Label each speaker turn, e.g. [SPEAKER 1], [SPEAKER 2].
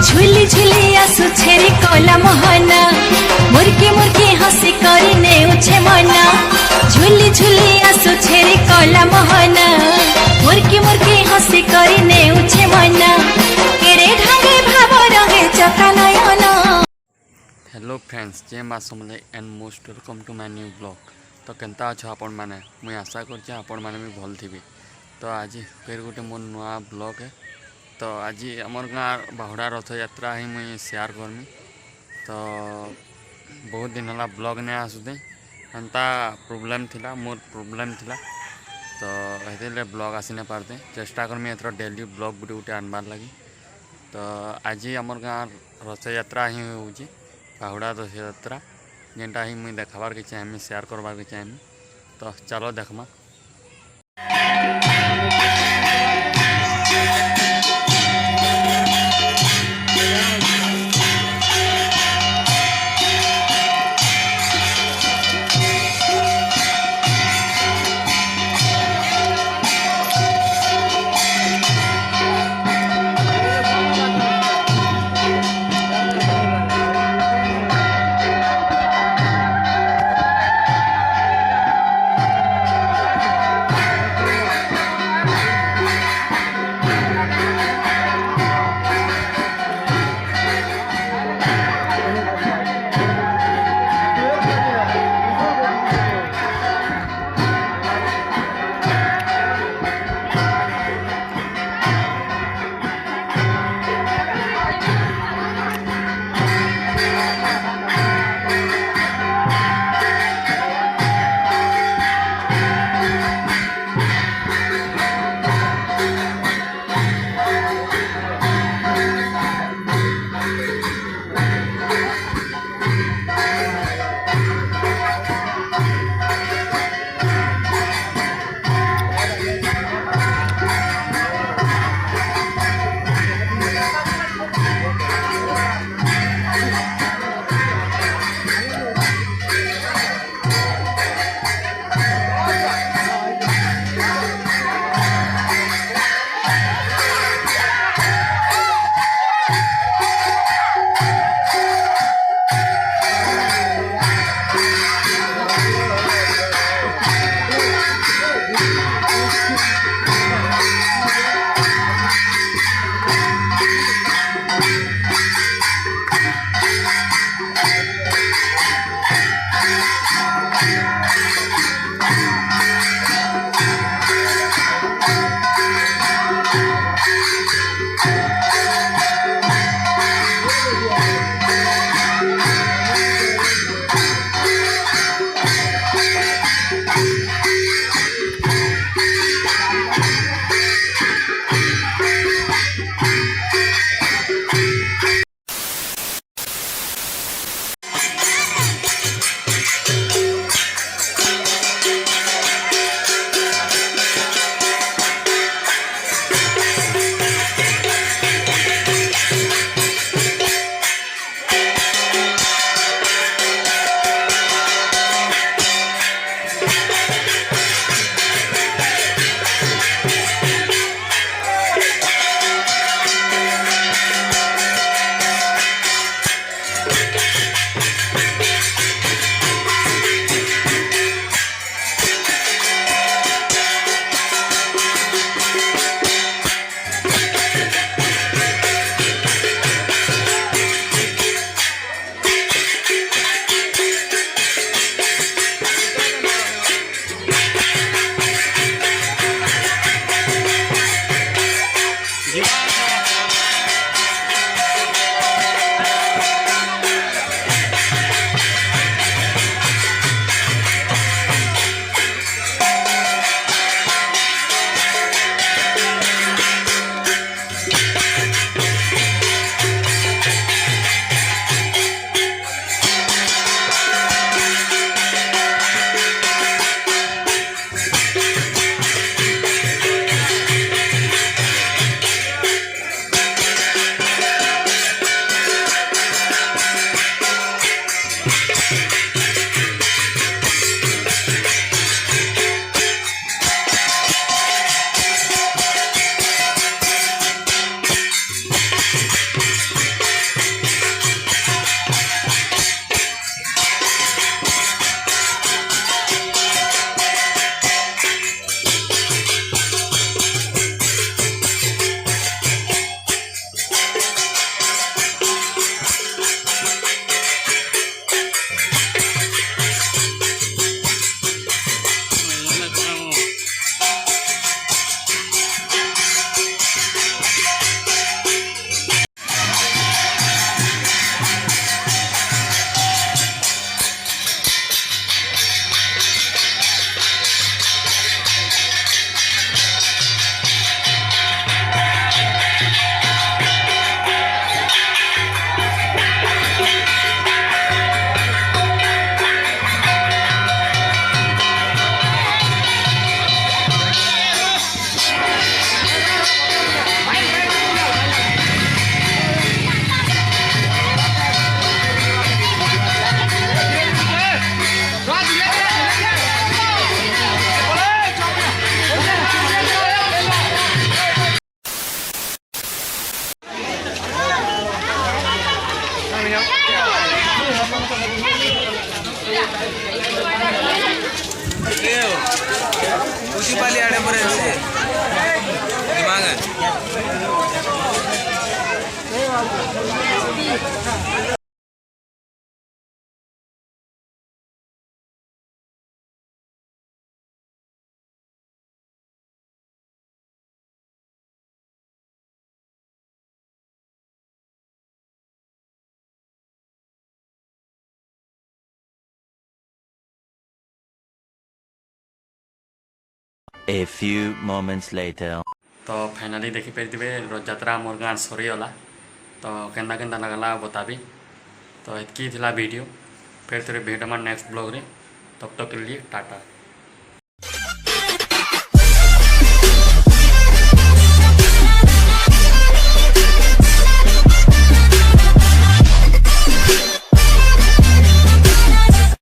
[SPEAKER 1] झुली झुली आसु छेरी कोला मोहना मुर्की मुर्की हसी करी नेउछे मना झुली झुली आसु छेरी कोला मोहना मुर्की मुर्की हसी करी नेउछे मना केरे ढागे भाव रहे चका नयना।
[SPEAKER 2] हेलो फ्रेंड्स, जय माँ Samlei and most welcome to my new blog. तो केनता अच्छ आपण मैंने मुझे आशा कर आपण मैंने भी भल थी। तो आज फिर गोटे मोर नुआ ब्लॉग है। तो आज आमर गाँव बाहुड़ा रथ यात्रा ही मुझे शेयर करमी। तो बहुत दिन है ब्लॉग नहीं आसुदे एंता प्रोब्लेम थिला मोर प्रोब्लेम थिला। तो ये ब्लॉग आसी नहीं पारते चेष्टा करमी एथर डेली ब्लॉग गुटे गुटे आनबार लगी। तो आज आमर गाँव रथ यात्रा ही होची बाहुड़ा रथ यात्रा जेनटा ही मुझे देखाबार के चाहमी शेयर करबार के चाहमी। तो चलो देखमा।
[SPEAKER 3] म्युनिसिपाली आड़े पर से दिमाग है
[SPEAKER 4] A few moments later.
[SPEAKER 2] तो फाइनाली देखी पारे रथयात्रा मोर गाँव सरीगला तो केन्ता केन्ता लगला बताबी तो एतकी भिडियो फिर थे भेटमा नेक्स्ट ब्लॉग रे तब तक के लिए टाटा।